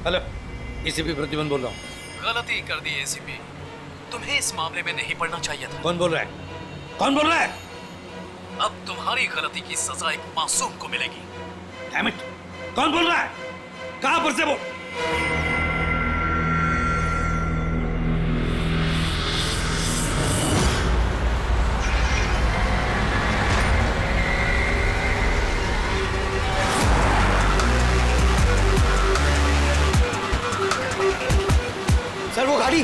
Hello, ACP प्रतिबंध बोल रहा हूँ। गलती कर दी एसीपी, तुम्हें इस मामले में नहीं पड़ना चाहिए था। कौन बोल रहा है? कौन बोल रहा है? अब तुम्हारी गलती की सजा एक मासूम को मिलेगी। Damn it! कौन बोल रहा है? कहां पर से बोल? सर वो गाड़ी।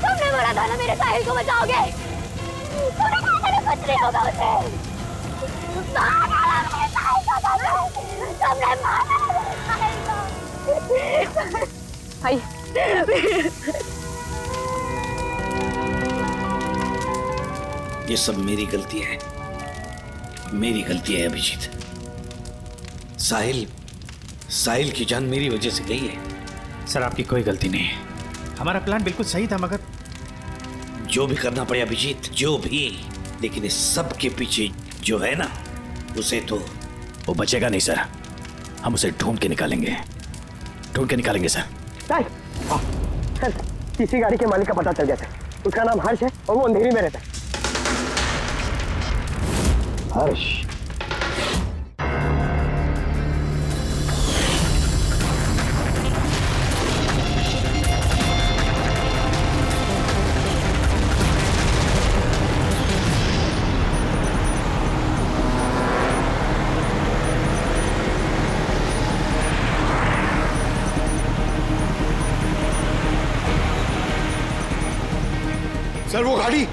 तुमने बोला था ना मेरे साहिल को बचाओगे। तुमने कहा था ना कुछ नहीं होगा उसे। मार डाला मेरे साहिल को। तुमने मार डाला मेरे साहिल को। भाई ये सब मेरी गलती है, मेरी गलती है अभिजीत। साहिल की जान मेरी वजह से गई है। सर आपकी कोई गलती नहीं है, हमारा प्लान बिल्कुल सही था, मगर जो भी करना पड़े अभिजीत, जो भी, लेकिन इस सब के पीछे जो है ना, उसे तो वो बचेगा नहीं सर। हम उसे ढूंढ के निकालेंगे सर। सर किसी गाड़ी के मालिक का पता चल गया था। उसका नाम हर्ष है और वो अंधेरी में रहता है। हर्ष? सर वो गाड़ी।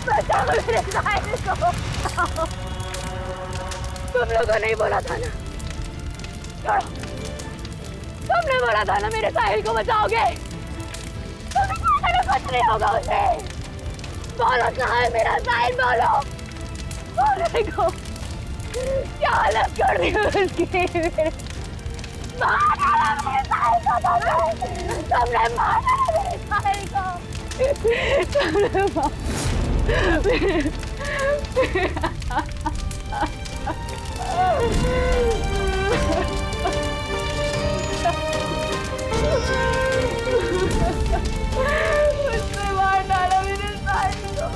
बचाओ मेरे साहिल को। तुम लोगों ने बोला था ना, छोड़ो। तुमने बोला था ना मेरे साहिल को बचाओगे। तुमने कहा था ना कुछ नहीं होगा उसे। बोलो कहाँ है मेरा साहिल, बोलो। बोलने को क्या हालत कर दी उसकी। मार डाला मेरे साहिल को। तुमने मार डाला मेरे साहिल को। तुमने उसने मार डाला मेरे साहिल को।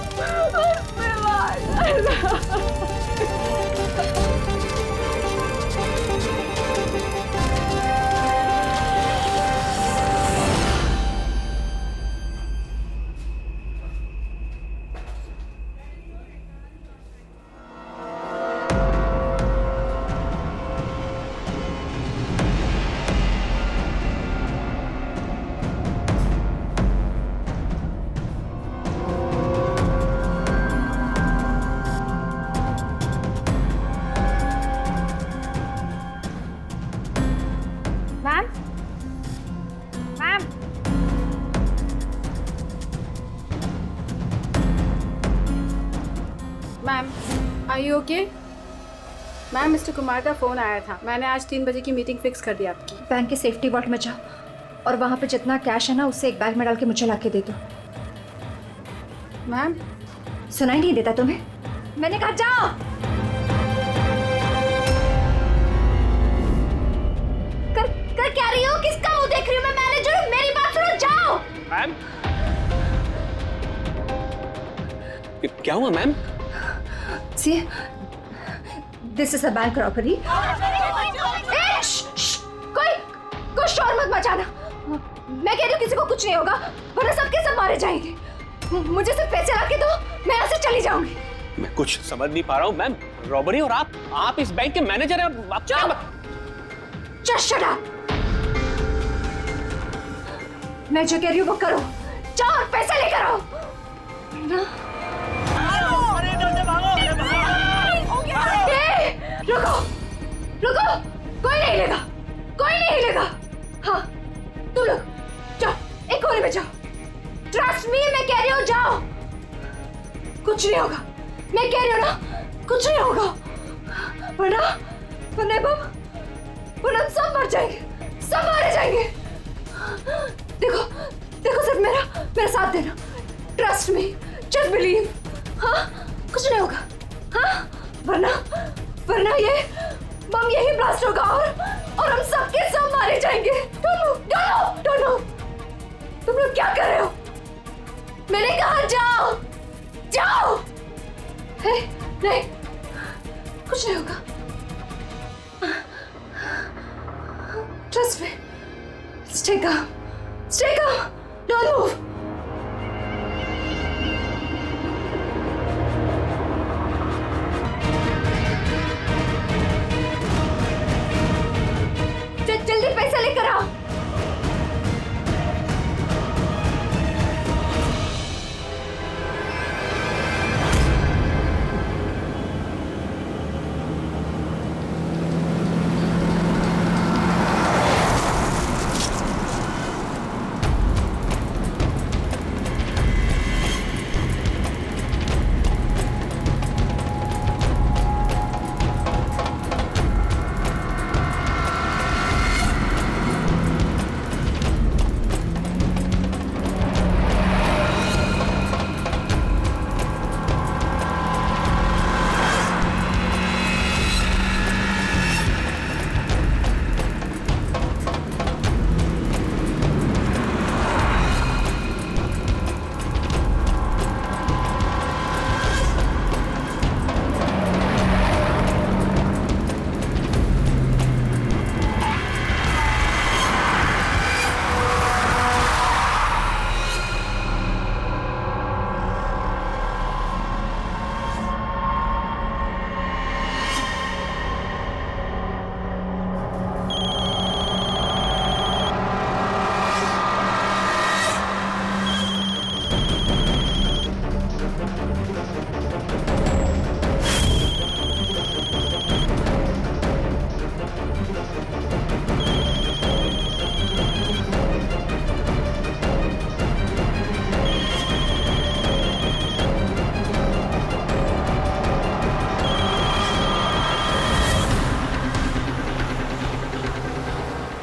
उसने मार डाला। Are you okay? Ma'am, mister Kumar का फ़ोन आया था। मैंने आज 3 बजे की मीटिंग फिक्स कर दी आपकी। बैंक के सेफ्टी वॉल्ट में जाओ और वहाँ पे जितना कैश है ना उससे एक बैग में डाल के मुझे ला के दे दो। मैम, सुनाई नहीं देता तुम्हें? मैंने कहा जाओ। कर क्या रही हो? किसका मुंह देख रही हो? मैं मैनेजर हूँ, मेरी बात सुनो, जाओ। मैम, क्या हुआ ma'am? See, this is a bank robbery. कोई शोर मत मचाना। मैं कह रही हूँ किसी को कुछ नहीं होगा, वरना सबके सब मारे जाएंगे। मुझे सिर्फ पैसे ला के दो, मैं यहाँ से चली जाऊंगी। मैं कुछ समझ नहीं पा रहा हूँ मैम। रॉबरी और आप इस बैंक के मैनेजर हैं। आप Just shut up. मैं जो कह रही हूँ वो करो। जाओ और पैसे लेकर आओ। ना? रुको, रुको, कोई नहीं हिलेगा, कोई नहीं हिलेगा। हाँ, तुम लोग जाओ, एक कोने में जाओ। ट्रस्ट मी, मैं कह रही हूँ जाओ। कुछ नहीं होगा, मैं कह रही हूँ ना, कुछ नहीं होगा। वरना हम सब मर जाएंगे, सब मारे जाएंगे। देखो, देखो सिर्फ मेरा साथ देना। Trust me, just believe. हाँ, कुछ नहीं होगा। हाँ, वरना ये बम यही ब्लास्ट होगा और हम सबके सब मारे जाएंगे। Don't move. तुम लोग क्या कर रहे हो? मैंने कहा जाओ, जाओ। नहीं, कुछ नहीं होगा। Trust me. Stay calm. Don't move. जल्दी पैसा लेकर आओ।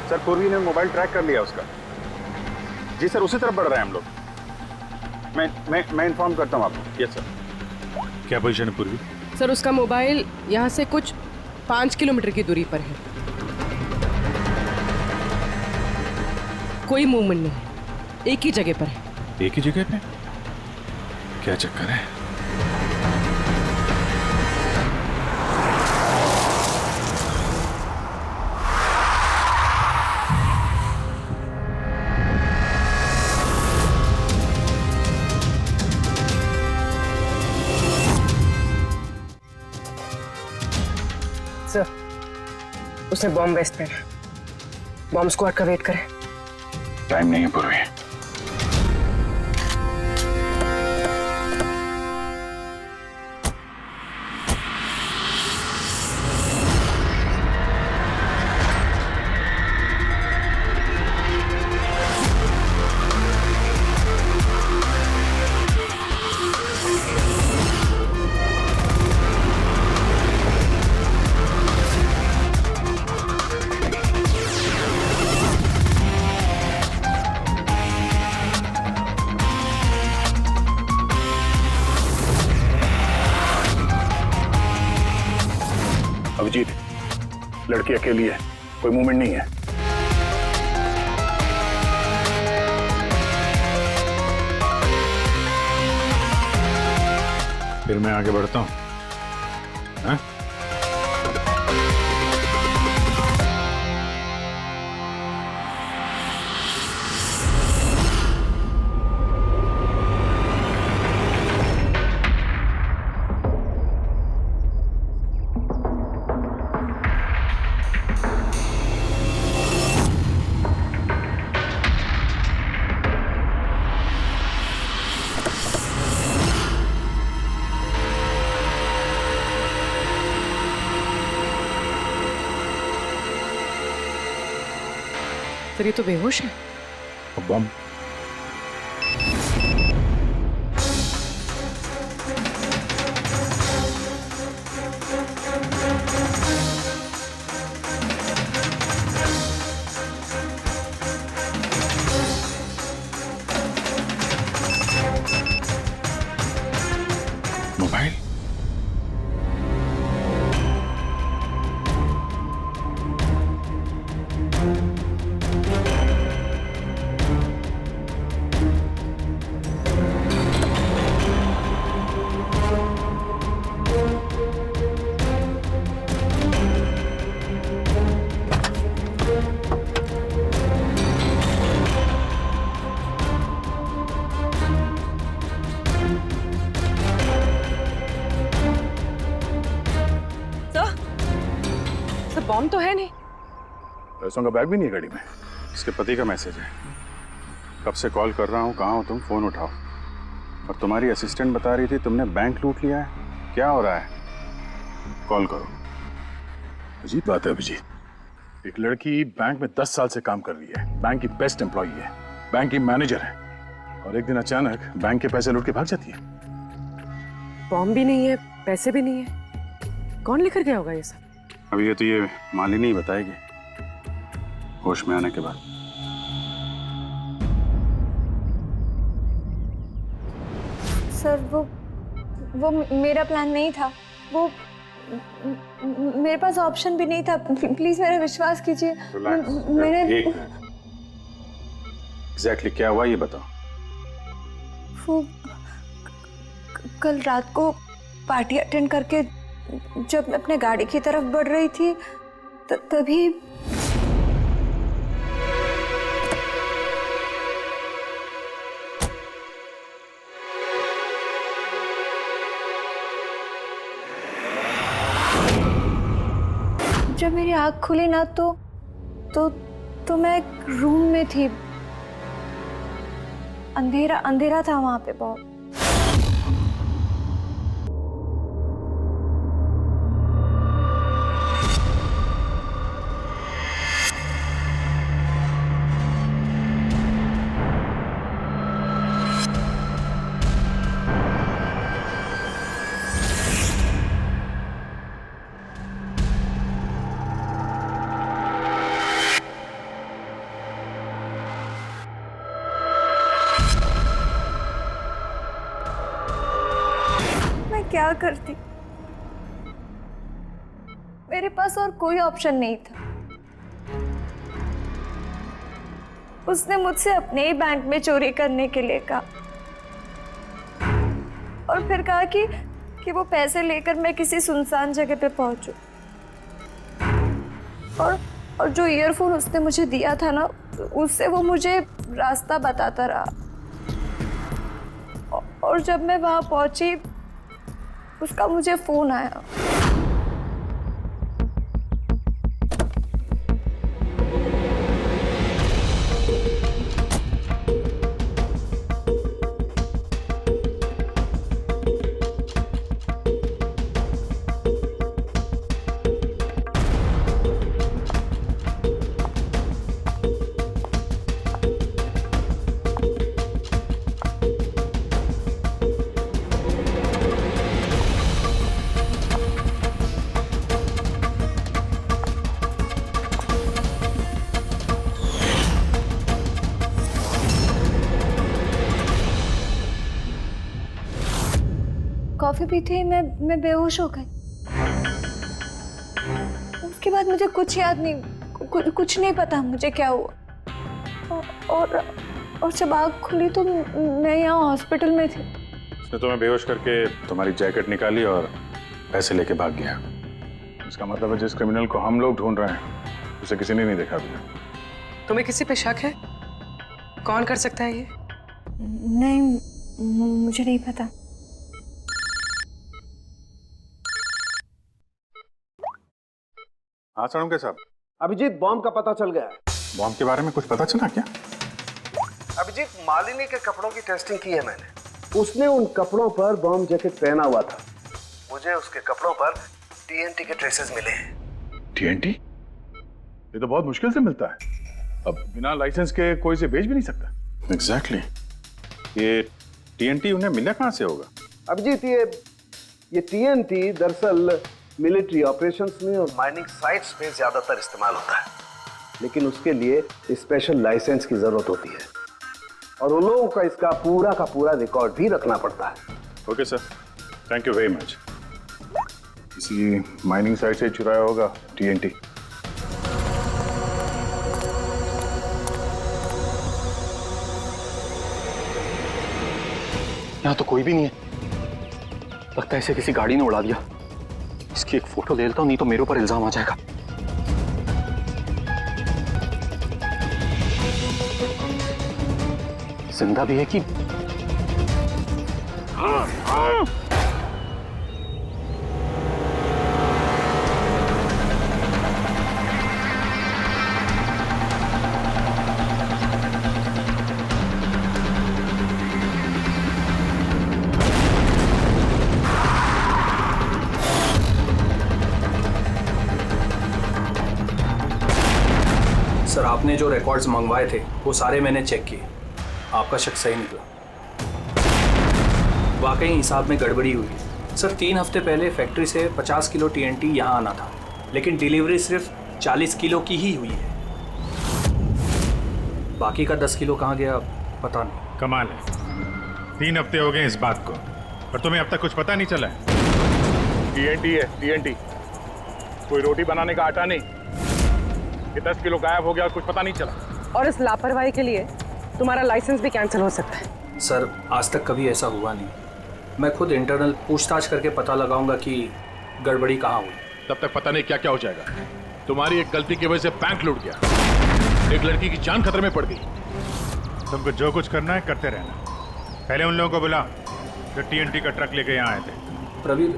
सर, पूर्वी ने मोबाइल ट्रैक कर लिया उसका। जी सर, उसी तरफ बढ़ रहे हैं हम लोग। मैं इन्फॉर्म करता हूँ आपको। Yes sir. क्या पोजीशन है पूर्वी? सर, उसका मोबाइल यहाँ से कुछ 5 किलोमीटर की दूरी पर है। कोई मूवमेंट नहीं है, एक ही जगह पर है। एक ही जगह पे? क्या चक्कर है? सर, उसने बॉम्ब वेस्ट पे बॉम्ब स्क्वाड का वेट करें। टाइम नहीं है पूर्वी। लड़की अकेली है, कोई मूवमेंट नहीं है। फिर मैं आगे बढ़ता हूं। हाँ? सर ये तो बेहोश है। बम। मोबाइल। सर बॉम्ब तो है नहीं। पैसों का बैग भी नहीं है गाड़ी में। इसके पति का मैसेज है। कब से कॉल कर रहा हूँ, कहाँ हो तुम, फोन उठाओ। और तुम्हारी असिस्टेंट बता रही थी तुमने बैंक लूट लिया है। क्या हो रहा है? कॉल करो। अजीब बात है अभिजीत, एक लड़की बैंक में 10 साल से काम कर रही है, बैंक की बेस्ट एम्प्लॉई है, बैंक की मैनेजर है, और एक दिन अचानक बैंक के पैसे लूट के भाग जाती है। बॉम्ब भी नहीं है, पैसे भी नहीं है, कौन लेकर गया होगा ये सब? अभी ये तो ये मालिनी ही बताएगी होश में आने के बाद। सर वो मेरा प्लान नहीं था। वो मेरे पास ऑप्शन भी नहीं था। प्लीज मेरा विश्वास कीजिए। मैंने एग्जैक्टली क्या हुआ ये बताओ। वो कल रात को पार्टी अटेंड करके जब मैं अपने गाड़ी की तरफ बढ़ रही थी तभी जब मेरी आँख खुली ना तो मैं एक रूम में थी। अंधेरा था वहां पे बहुत। क्या करती? मेरे पास और कोई ऑप्शन नहीं था। उसने मुझसे अपने ही बैंक में चोरी करने के लिए कहा और फिर कहा कि वो पैसे लेकर मैं किसी सुनसान जगह पे पहुंचूं। और जो ईयरफोन उसने मुझे दिया था ना, उससे वो मुझे रास्ता बताता रहा। और जब मैं वहां पहुंची उसका मुझे फोन आया। कॉफी पीते ही मैं बेहोश हो गई। उसके बाद मुझे कुछ याद नहीं, कुछ नहीं पता मुझे क्या हुआ। और जब आँख खुली तो मैं यहाँ हॉस्पिटल में थी। उसने तुम्हें बेहोश करके तुम्हारी जैकेट निकाली और पैसे लेके भाग गया। इसका मतलब है जिस क्रिमिनल को हम लोग ढूंढ रहे हैं उसे किसी ने नहीं देखा अभी। तुम्हें किसी पे शक है? कौन कर सकता है ये? नहीं, मुझे नहीं पता। हाँ सड़ुंके साहब। अभिजीत, बॉम्ब का पता चल गया है। बॉम्ब के बारे में कुछ पता चला क्या? अभिजीत, मालिनी के कपड़ों की टेस्टिंग की है मैंने। उसने उन कपड़ों पर बॉम्ब जैकेट पहना हुआ था। मुझे उसके कपड़ों पर टीएनटी के ट्रेसेस मिले हैं। टीएनटी? ये तो बहुत मुश्किल से मिलता है। अब बिना लाइसेंस के कोई से बेच भी नहीं सकता। एग्जैक्टली। ये टीएनटी उन्हें मिला कहाँ से होगा? अभिजीत, ये टीएनटी दरअसल मिलिट्री ऑपरेशंस में और माइनिंग साइट्स पे ज्यादातर इस्तेमाल होता है, लेकिन उसके लिए स्पेशल लाइसेंस की जरूरत होती है और उन लोगों का इसका पूरा रिकॉर्ड भी रखना पड़ता है। Okay sir, thank you very much. किसी माइनिंग साइट से चुराया होगा टीएनटी। यहाँ तो कोई भी नहीं है। लगता है इसे किसी गाड़ी ने उड़ा दिया। इसकी एक फोटो ले लेता हूँ, नहीं तो मेरे ऊपर इल्जाम आ जाएगा। जिंदा भी है कि सर, आपने जो रिकॉर्ड्स मंगवाए थे वो सारे मैंने चेक किए। आपका शक सही निकला। वाकई हिसाब में गड़बड़ी हुई है। सर, 3 हफ्ते पहले फैक्ट्री से 50 किलो टीएनटी यहाँ आना था, लेकिन डिलीवरी सिर्फ 40 किलो की ही हुई है। बाकी का 10 किलो कहाँ गया पता नहीं। कमाल है, 3 हफ्ते हो गए इस बात को और तुम्हें अब तक कुछ पता नहीं चला है। टीएनटी है, टीएनटी। कोई रोटी बनाने का आटा नहीं। ये 10 किलो गायब हो गया और कुछ पता नहीं चला। और इस लापरवाही के लिए तुम्हारा लाइसेंस भी कैंसिल हो सकता है। सर, आज तक कभी ऐसा हुआ नहीं। मैं खुद इंटरनल पूछताछ करके पता लगाऊंगा कि गड़बड़ी कहाँ हुई। तब तक पता नहीं क्या क्या हो जाएगा। तुम्हारी एक गलती की वजह से बैंक लूट गया, एक लड़की की जान खतरे में पड़ गई। तुमको जो कुछ करना है करते रहना। पहले उन लोगों को बुला जो टीएनटी का ट्रक लेके यहाँ आए थे। प्रवीण,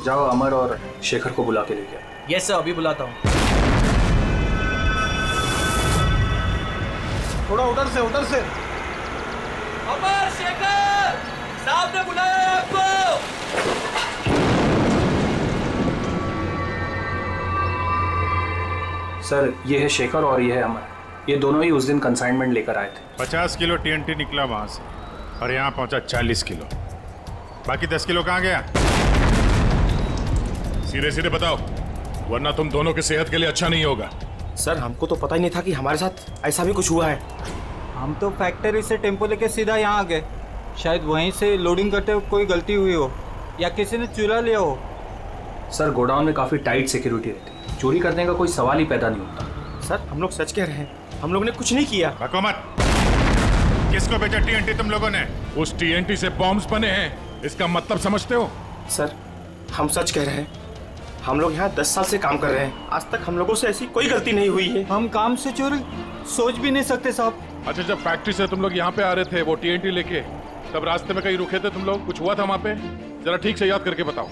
जाओ अमर और शेखर को बुला के लेके आओ। यस सर, अभी बुलाता हूँ। थोड़ा उधर से अमर, शेखर साहब ने बुलाया आपको। सर, ये है शेखर और ये है अमर। ये दोनों ही उस दिन कंसाइनमेंट लेकर आए थे। 50 किलो टीएनटी निकला वहां से और यहाँ पहुंचा 40 किलो। बाकी 10 किलो कहाँ गया? सीधे सीधे बताओ, वरना तुम दोनों की सेहत के लिए अच्छा नहीं होगा। सर, हमको तो पता ही नहीं था कि हमारे साथ ऐसा भी कुछ हुआ है। हम तो फैक्ट्री से टेम्पो लेके सीधा यहाँ आ गए। शायद वहीं से लोडिंग करते हुए कोई गलती हुई हो या किसी ने चुरा लिया हो। सर, गोडाउन में काफ़ी टाइट सिक्योरिटी रहती है। चोरी करने का कोई सवाल ही पैदा नहीं होता। सर, हम लोग सच कह रहे हैं, हम लोग ने कुछ नहीं किया। बको मत। किसको भेजा टीएनटी तुम लोगों ने? उस टीएनटी से बॉम्ब्स बने हैं, इसका मतलब समझते हो? सर, हम सच कह रहे हैं। हम लोग यहाँ 10 साल से काम कर रहे हैं। आज तक हम लोगों से ऐसी कोई गलती नहीं हुई है। हम काम से चोरी सोच भी नहीं सकते साहब। अच्छा, जब फैक्ट्री से तुम लोग यहाँ पे आ रहे थे वो टीएनटी लेके, तब रास्ते में कहीं रुके थे तुम लोग? कुछ हुआ था वहाँ पे? जरा ठीक से याद करके बताओ।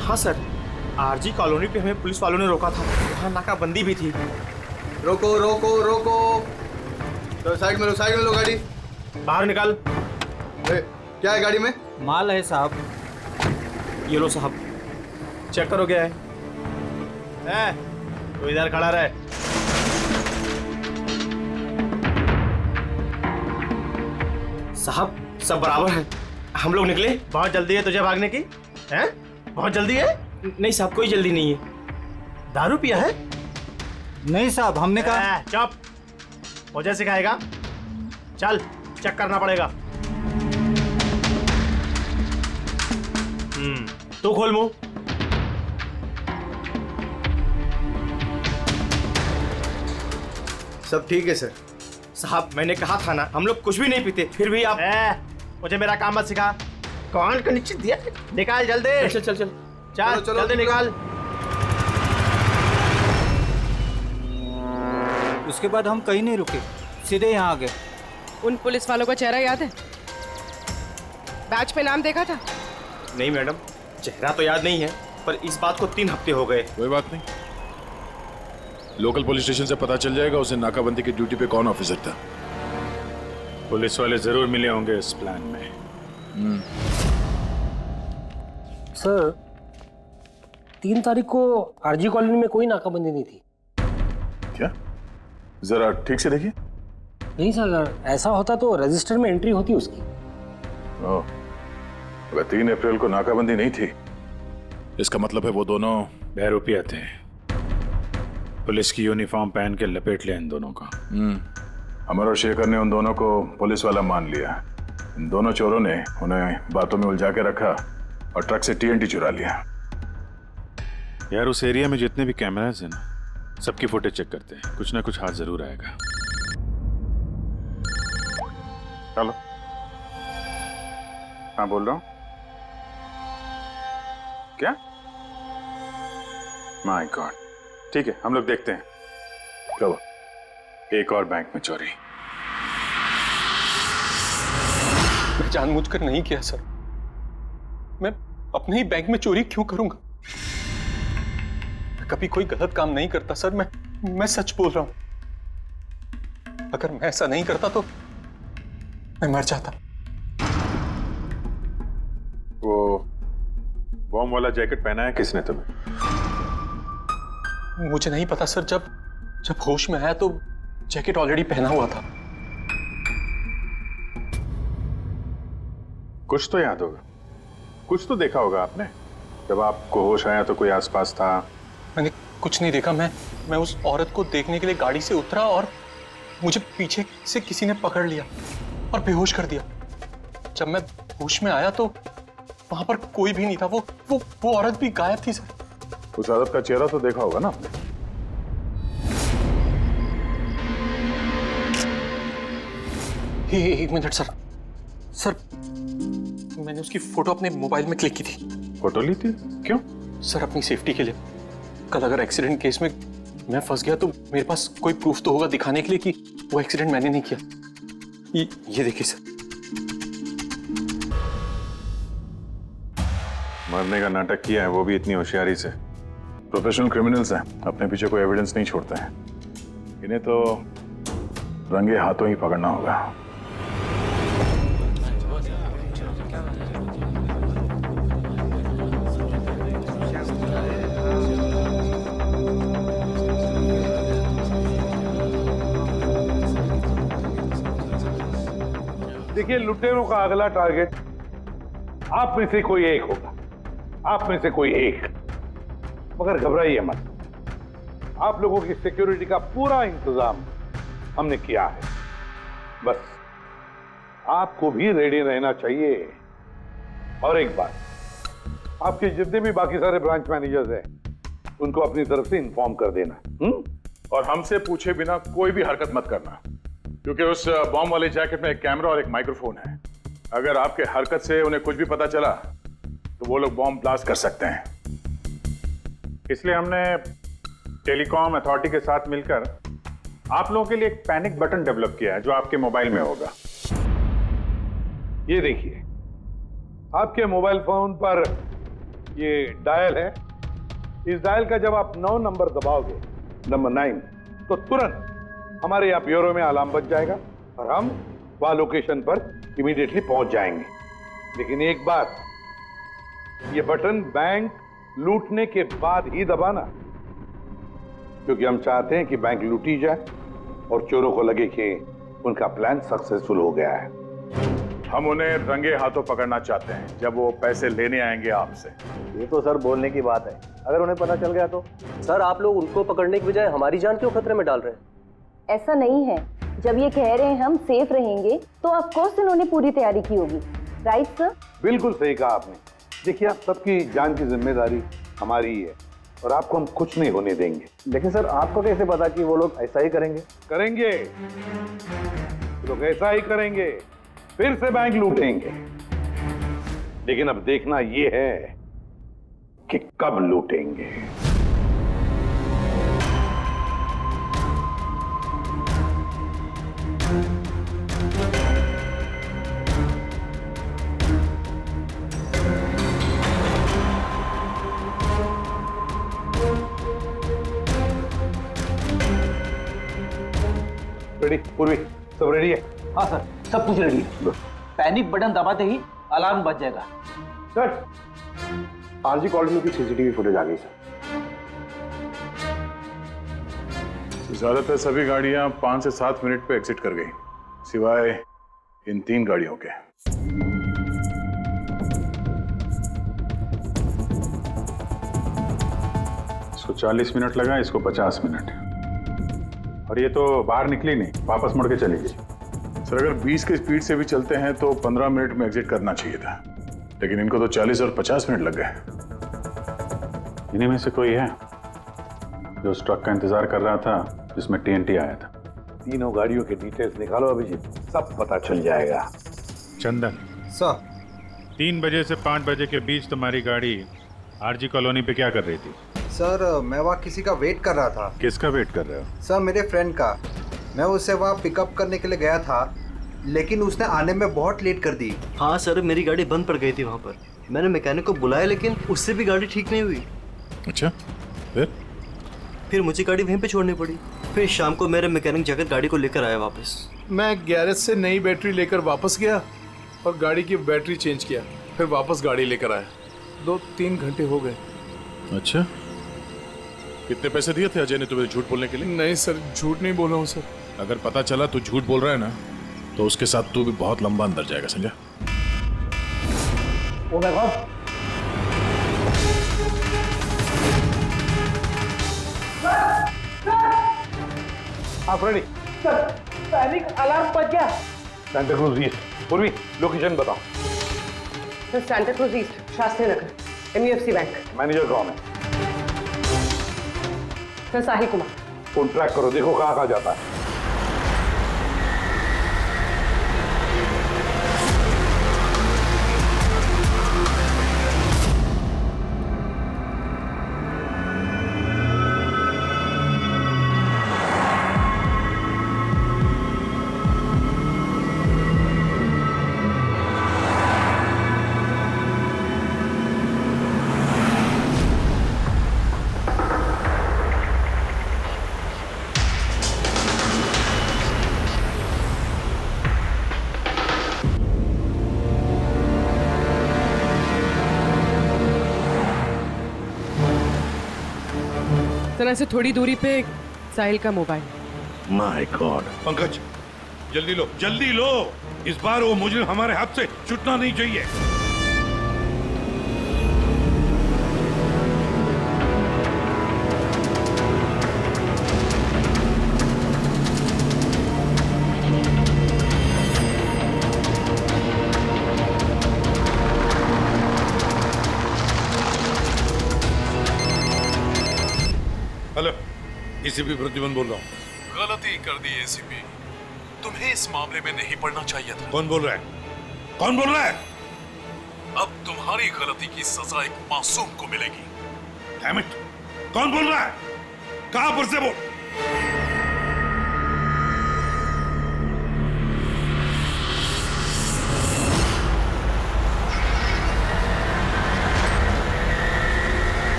हाँ सर, आरजी कॉलोनी पे हमें पुलिस वालों ने रोका था। वहाँ नाकाबंदी भी थी। रोको रोको रोको, तो साइड में लो गाड़ी। बाहर निकाल। क्या है गाड़ी में? माल है साहब। ये लो साहब, चेक करो क्या है। तो इधर खड़ा रहे। साहब, सब बराबर है। हम लोग निकले। बहुत जल्दी है तुझे भागने की? हैं? बहुत जल्दी है? नहीं साहब, कोई जल्दी नहीं है। दारू पिया है? नहीं साहब, हमने कहा। चुप, मुझे सिखाएगा? चल, चेक करना पड़ेगा। तू खोल मुंह। सब ठीक है सर। साहब मैंने कहा था ना हम लोग कुछ भी नहीं पीते, फिर भी आप मुझे मेरा काम मत सिखा। कौन का निश्चित दिया? निकाल जल्दी। चल चल चल चल जल्दी निकाल। उसके बाद हम कहीं नहीं रुके, सीधे यहाँ आ गए। उन पुलिस वालों का चेहरा याद है? बैच पे नाम देखा था? नहीं मैडम, चेहरा तो याद नहीं है, पर इस बात को 3 हफ्ते हो गए। कोई बात नहीं, लोकल पुलिस स्टेशन से पता चल जाएगा उसे नाकाबंदी की ड्यूटी पे कौन ऑफिसर था। पुलिस वाले जरूर मिले होंगे इस प्लान में। सर 3 तारीख को आरजी कॉलोनी में कोई नाकाबंदी नहीं थी। क्या? जरा ठीक से देखिए। नहीं सर, अगर ऐसा होता तो रजिस्टर में एंट्री होती उसकी। ओह, अगर 3 अप्रैल को नाकाबंदी नहीं थी, इसका मतलब है वो दोनों बहरूपिया थे। पुलिस की यूनिफॉर्म पहन के लपेट लिया इन दोनों का। अमर और शेखर ने उन दोनों को पुलिस वाला मान लिया। इन दोनों चोरों ने उन्हें बातों में उलझा के रखा और ट्रक से TNT चुरा लिया। यार उस एरिया में जितने भी कैमरास हैं ना, सबकी फुटेज चेक करते हैं, कुछ ना कुछ हाथ जरूर आएगा। हेलो, हाँ बोल रहा हूँ। क्या? माय गॉड, ठीक है हम लोग देखते हैं। चलो, एक और बैंक में चोरी। मैं जानबूझकर नहीं किया सर। मैं अपने ही बैंक में चोरी क्यों करूंगा? मैं कभी कोई गलत काम नहीं करता सर। मैं सच बोल रहा हूं। अगर मैं ऐसा नहीं करता तो मैं मर जाता। वो बॉम्ब वाला जैकेट पहना है किसने तुम्हें? मुझे नहीं पता सर। जब होश में आया तो जैकेट ऑलरेडी पहना हुआ था। कुछ तो याद होगा, कुछ तो देखा होगा आपने। जब आपको होश आया तो कोई आसपास था? मैंने कुछ नहीं देखा। मैं उस औरत को देखने के लिए गाड़ी से उतरा और मुझे पीछे से किसी ने पकड़ लिया और बेहोश कर दिया। जब मैं होश में आया तो वहां पर कोई भी नहीं था। वो औरत भी गायब थी सर। उस औरत का चेहरा तो देखा होगा ना आपने? एक मिनट सर। मैंने उसकी फोटो अपने मोबाइल में क्लिक की थी। फोटो ली थी? क्यों? सर अपनी सेफ्टी के लिए। कल अगर एक्सीडेंट केस में मैं फंस गया तो मेरे पास कोई प्रूफ तो होगा दिखाने के लिए कि वो एक्सीडेंट मैंने नहीं किया। ये देखिए सर। मरने का नाटक किया है, वो भी इतनी होशियारी से। प्रोफेशनल क्रिमिनल्स हैं, अपने पीछे कोई एविडेंस नहीं छोड़ते हैं। इन्हें तो रंगे हाथों ही पकड़ना होगा। देखिए, लुटेरों का अगला टारगेट आप में से कोई एक होगा। आप में से कोई एक। मगर घबराइए मत, आप लोगों की सिक्योरिटी का पूरा इंतजाम हमने किया है। बस आपको भी रेडी रहना चाहिए। और एक बात, आपके जितने भी बाकी सारे ब्रांच मैनेजर्स हैं उनको अपनी तरफ से इन्फॉर्म कर देना। और हमसे पूछे बिना कोई भी हरकत मत करना, क्योंकि उस बॉम्ब वाले जैकेट में एक कैमरा और एक माइक्रोफोन है। अगर आपके हरकत से उन्हें कुछ भी पता चला तो वो लोग बॉम्ब ब्लास्ट कर सकते हैं। इसलिए हमने टेलीकॉम अथॉरिटी के साथ मिलकर आप लोगों के लिए एक पैनिक बटन डेवलप किया है जो आपके मोबाइल में होगा। ये देखिए, आपके मोबाइल फोन पर ये डायल है। इस डायल का जब आप 9 नंबर दबाओगे, नंबर 9, तो तुरंत हमारे यहाँ ब्यूरो में अलार्म बज जाएगा और हम वहां लोकेशन पर इमीडिएटली पहुंच जाएंगे। लेकिन एक बात, ये बटन बैंक लूटने के बाद ही दबाना, क्योंकि हम चाहते हैं कि बैंक लूटी जाए और चोरों को लगे कि उनका प्लान सक्सेसफुल हो गया है। हम उन्हें रंगे हाथों पकड़ना चाहते हैं जब वो पैसे लेने आएंगे आपसे। ये तो सर बोलने की बात है, अगर उन्हें पता चल गया तो? सर आप लोग उनको पकड़ने की बजाय हमारी जान क्यों खतरे में डाल रहे हैं? ऐसा नहीं है। जब ये कह रहे हैं हम सेफ रहेंगे तो ऑफ कोर्स इन्होंने पूरी तैयारी की होगी। Right sir? बिल्कुल सही कहा आपने। देखिए, आप सबकी जान की जिम्मेदारी हमारी ही है। और आपको हम कुछ नहीं होने देंगे। लेकिन सर आपको कैसे पता कि वो लोग ऐसा ही करेंगे? करेंगे, लोग ऐसा ही करेंगे, फिर से बैंक लूटेंगे। लेकिन अब देखना ये है कि कब लूटेंगे। रेडी पूर्वी, सब रेडी है? हाँ सर, सब कुछ रेडी है। पैनिक बटन दबाते ही अलार्म बज जाएगा। सर, आरजी कॉलोनी की सीसीटीवी फुटेज आ गई सर। ज्यादातर सभी गाड़ियां 5 से 7 मिनट पे एग्जिट कर गई, सिवाय इन 3 गाड़ियों के। इसको 40 मिनट लगा, इसको 50 मिनट। और ये तो बाहर निकली नहीं, वापस मुड़ के चली गई। सर अगर 20 की स्पीड से भी चलते हैं तो 15 मिनट में एग्जिट करना चाहिए था, लेकिन इनको तो 40 और 50 मिनट लग गए। इन्हीं में से कोई है जो उस ट्रक का इंतजार कर रहा था जिसमें टीएनटी आया था? तीनों गाड़ियों के डिटेल्स निकालो अभिजीत, सब पता चल जाएगा। चंदन सर, 3 बजे से 5 बजे के बीच तुम्हारी गाड़ी आरजी कॉलोनी पे क्या कर रही थी? सर मैं वहाँ किसी का वेट कर रहा था। किसका वेट कर रहे हो? सर मेरे फ्रेंड का। मैं उससे वहाँ पिकअप करने के लिए गया था, लेकिन उसने आने में बहुत लेट कर दी। हाँ सर, मेरी गाड़ी बंद पड़ गई थी वहाँ पर। मैंने मैकेनिक को बुलाया, लेकिन उससे भी गाड़ी ठीक नहीं हुई। अच्छा, फिर मुझे गाड़ी वहीं पे छोड़नी पड़ी। फिर शाम को मेरे मैकेनिक जाकर गाड़ी को लेकर आया वापस। मैं गैरेज से नई बैटरी लेकर वापस गया और गाड़ी की बैटरी चेंज किया, फिर वापस गाड़ी लेकर आया। 2-3 घंटे हो गए। अच्छा, कितने पैसे दिए थे अजय ने तुम्हें झूठ बोलने के लिए? नहीं सर, झूठ नहीं बोल रहा हूँ सर। अगर पता चला तू झूठ बोल रहा है ना, तो उसके साथ तू भी बहुत लंबा अंदर जाएगा, समझा? ओ माय गॉड, आप रेडी? सर पैनिक अलार्म बज गया। Santacruz East. पूर्वी लोकेशन बताओ। Sir Santacruz East, Shastri Nagar, MUFC bank. Manager कौन है? Sir Sahil Kumar. Phone track करो, देखो कहाँ कहाँ जाता है। तरह से थोड़ी दूरी पे साहिल का मोबाइल। My God. पंकज जल्दी लो, इस बार वो मुजरिम हमारे हाथ से छूटना नहीं चाहिए। हेलो, एसीपी प्रतिबंध बोल रहा हूँ। गलती कर दी एसीपी, तुम्हें इस मामले में नहीं पड़ना चाहिए था। कौन बोल रहा है? कौन बोल रहा है? अब तुम्हारी गलती की सजा एक मासूम को मिलेगी। डैम इट, कौन बोल रहा है? कहां पर से बोल?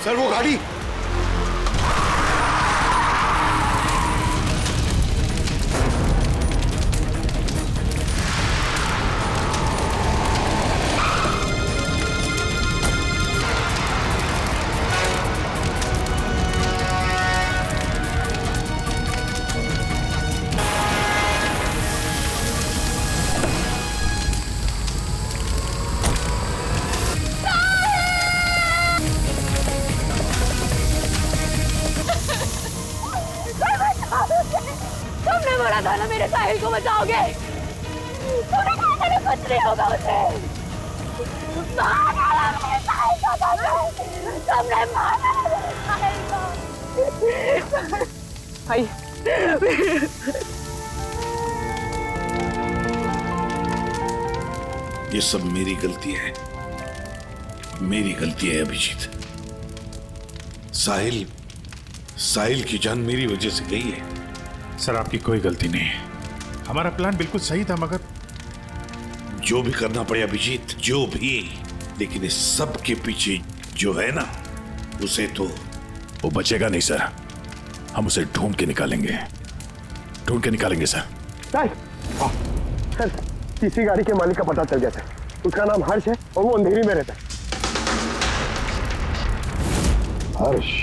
सर वो गाड़ी। तुमने बोला था ना मेरे साहिल को बचाओगे। तूने कहा था ना कुछ नहीं होगा उसे। मार डाला मेरे साहिल को तुमने मार डाला मेरे साहिल को। भाई ये सब मेरी गलती है, मेरी गलती है अभिजीत। साहिल की जान मेरी वजह से गई है। सर आपकी कोई गलती नहीं है, हमारा प्लान बिल्कुल सही था, मगर जो भी करना पड़े अभिजीत, जो भी, लेकिन इस सब के पीछे जो है ना, उसे तो वो बचेगा नहीं सर। हम उसे ढूंढ के निकालेंगे सर। सर किसी गाड़ी के मालिक का पता चल गया सर। उसका नाम हर्ष है और वो अंधेरी में रहता है। हर्ष?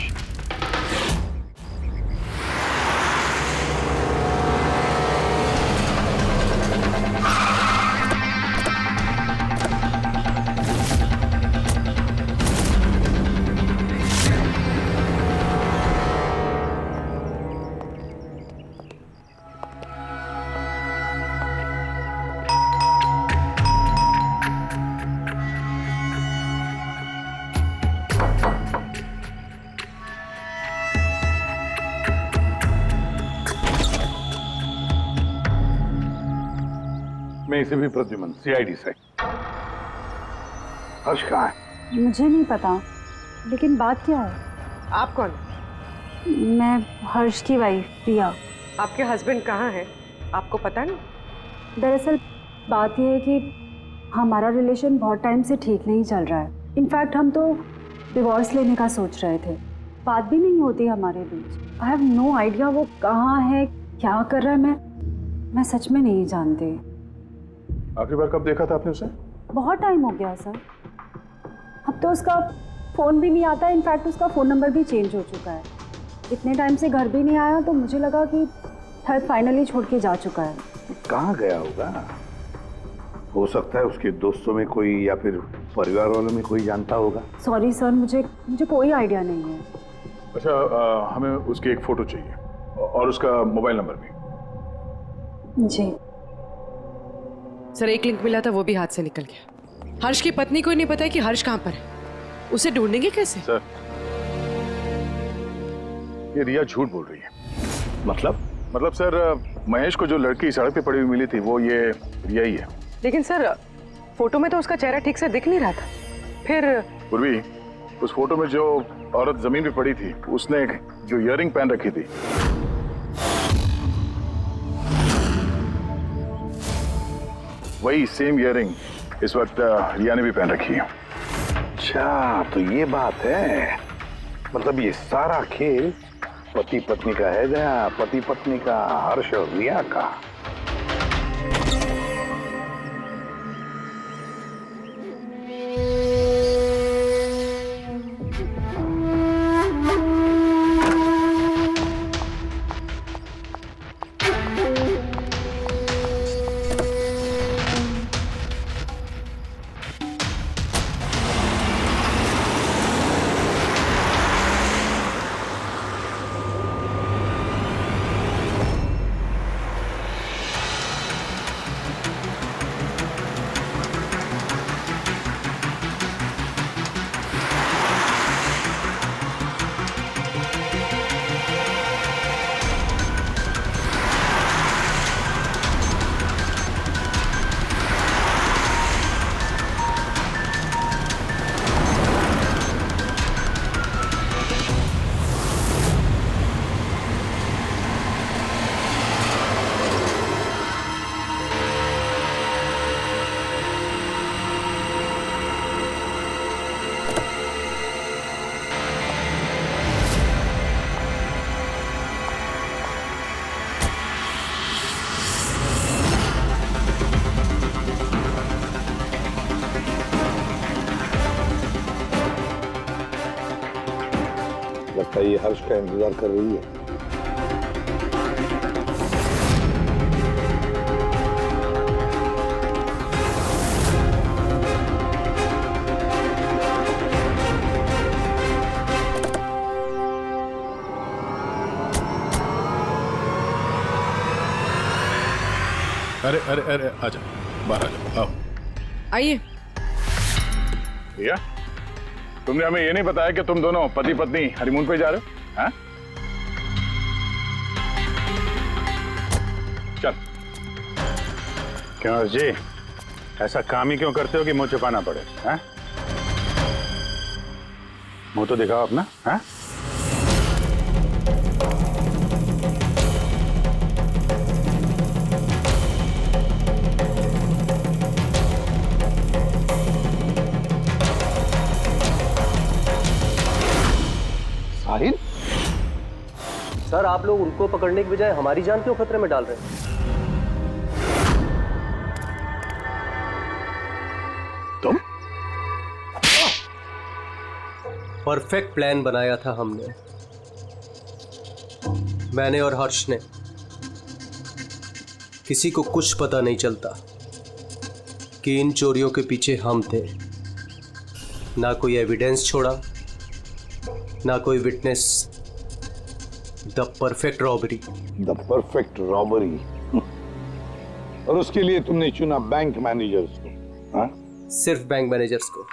मैं इसे भी प्रद्युमन, सीआईडी से। हर्ष कहाँ है? मुझे नहीं पता, लेकिन बात क्या है? आप कौन? मैं हर्ष की वाइफ प्रिया। आपके हस्बैंड कहाँ हैं? आपको पता नहीं? दरअसल बात यह है कि हमारा रिलेशन बहुत टाइम से ठीक नहीं चल रहा है। इनफैक्ट हम तो डिवोर्स लेने का सोच रहे थे। बात भी नहीं होती हमारे बीच। आई हैव नो आइडिया वो कहाँ है, क्या कर रहा है। मैं सच में नहीं जानती। आखिरी बार कब देखा था आपने उसे? बहुत टाइम हो गया सर। अब तो उसका फ़ोन भी नहीं आता। इनफैक्ट उसका फ़ोन नंबर भी चेंज हो चुका है। इतने टाइम से घर भी नहीं आया, तो मुझे लगा कि शायद फाइनली छोड़ के जा चुका है। कहाँ गया होगा? हो सकता है उसके दोस्तों में कोई या फिर परिवार वालों में कोई जानता होगा। सॉरी सर, मुझे कोई आइडिया नहीं है। अच्छा, हमें उसकी एक फोटो चाहिए और उसका मोबाइल नंबर भी। जी सर, एक लिंक मिला था, वो भी हाथ से निकल गया। हर्ष की पत्नी को नहीं पता है कि हर्ष कहाँ पर है। उसे ढूंढेंगे कैसे? सर, ये रिया झूठ बोल रही है। मतलब सर, महेश को जो लड़की सड़क पे पड़ी हुई मिली थी, वो ये रिया ही है। लेकिन सर, फोटो में तो उसका चेहरा ठीक से दिख नहीं रहा था। फिर पूर्वी, उस फोटो में जो औरत जमीन पे पड़ी थी, उसने जो इयररिंग पहन रखी थी, वही सेम इयररिंग इस वक्त रिया ने भी पहन रखी है। अच्छा, तो ये बात है। मतलब ये सारा खेल पति पत्नी का है गया, पति पत्नी का, हर्ष और रिया का। लगता है ये हर्ष का इंतजार कर रही है। अरे अरे अरे, आजा। बाहर आ जाओ, आओ। आइए। भैया, तुमने हमें ये नहीं बताया कि तुम दोनों पति पत्नी हनीमून पे जा रहे हो? हाँ? चल। क्यों हर्ष जी, ऐसा काम ही क्यों करते हो कि मुंह छुपाना पड़े? हाँ? मुंह तो दिखाओ अपना। हाँ? साहिल? सर, आप लोग उनको पकड़ने की बजाय हमारी जान क्यों खतरे में डाल रहे हैं? तुम? परफेक्ट प्लान बनाया था हमने, मैंने और हर्ष ने। किसी को कुछ पता नहीं चलता कि इन चोरियों के पीछे हम थे। ना कोई एविडेंस छोड़ा, ना कोई witness. The perfect robbery. The perfect robbery. और उसके लिए तुमने चुना बैंक मैनेजर्स को? हाँ? सिर्फ बैंक मैनेजर्स को।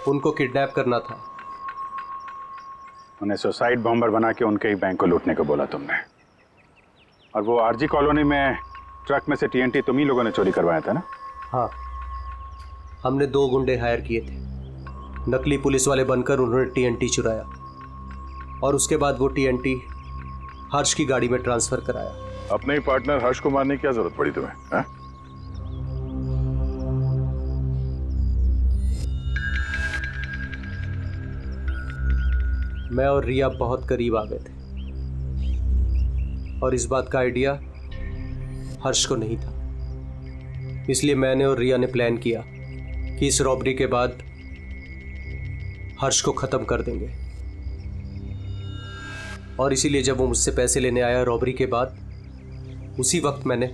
उनको किडनैप करना था। उन्हें सुसाइड बॉम्बर बना के उनके ही बैंक को लूटने को बोला तुमने। और वो आरजी कॉलोनी में ट्रक में से टीएनटी तुम ही लोगों ने चोरी करवाया था ना? हाँ, हमने 2 गुंडे हायर किए थे। नकली पुलिस वाले बनकर उन्होंने टीएनटी चुराया और उसके बाद वो टीएनटी हर्ष की गाड़ी में ट्रांसफर कराया। अपने ही पार्टनर हर्ष को मारने की क्या जरूरत पड़ी तुम्हें? हाँ? मैं और रिया बहुत करीब आ गए थे और इस बात का आइडिया हर्ष को नहीं था। इसलिए मैंने और रिया ने प्लान किया कि इस रॉबरी के बाद हर्ष को खत्म कर देंगे। और इसीलिए जब वो मुझसे पैसे लेने आया रॉबरी के बाद, उसी वक्त मैंने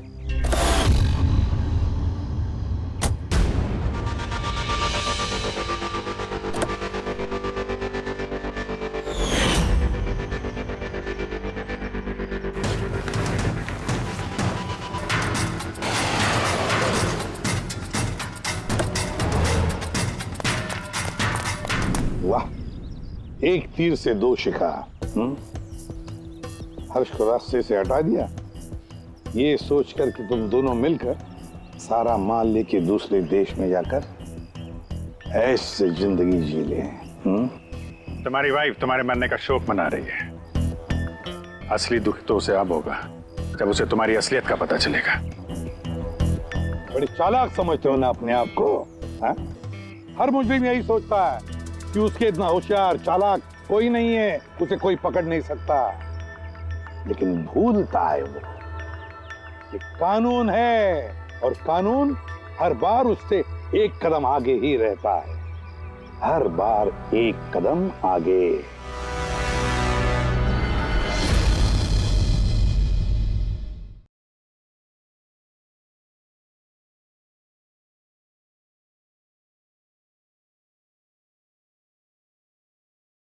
वाह, एक तीर से 2 शिकार। हर्ष को रास्ते से हटा दिया, ये सोचकर कि तुम दोनों मिलकर सारा माल लेके दूसरे देश में जाकर ऐसे जिंदगी जी ले। तुम्हारी वाइफ तुम्हारे मरने का शोक मना रही है। असली दुख तो उसे अब होगा जब उसे तुम्हारी असलियत का पता चलेगा। बड़े चालाक समझते हो ना अपने आप को? हा? हर मुजरिम यही सोचता है कि उसके इतना होशियार चालाक कोई नहीं है, उसे कोई पकड़ नहीं सकता। लेकिन भूलता है वो कि कानून है और कानून हर बार उससे एक कदम आगे ही रहता है, हर बार एक कदम आगे।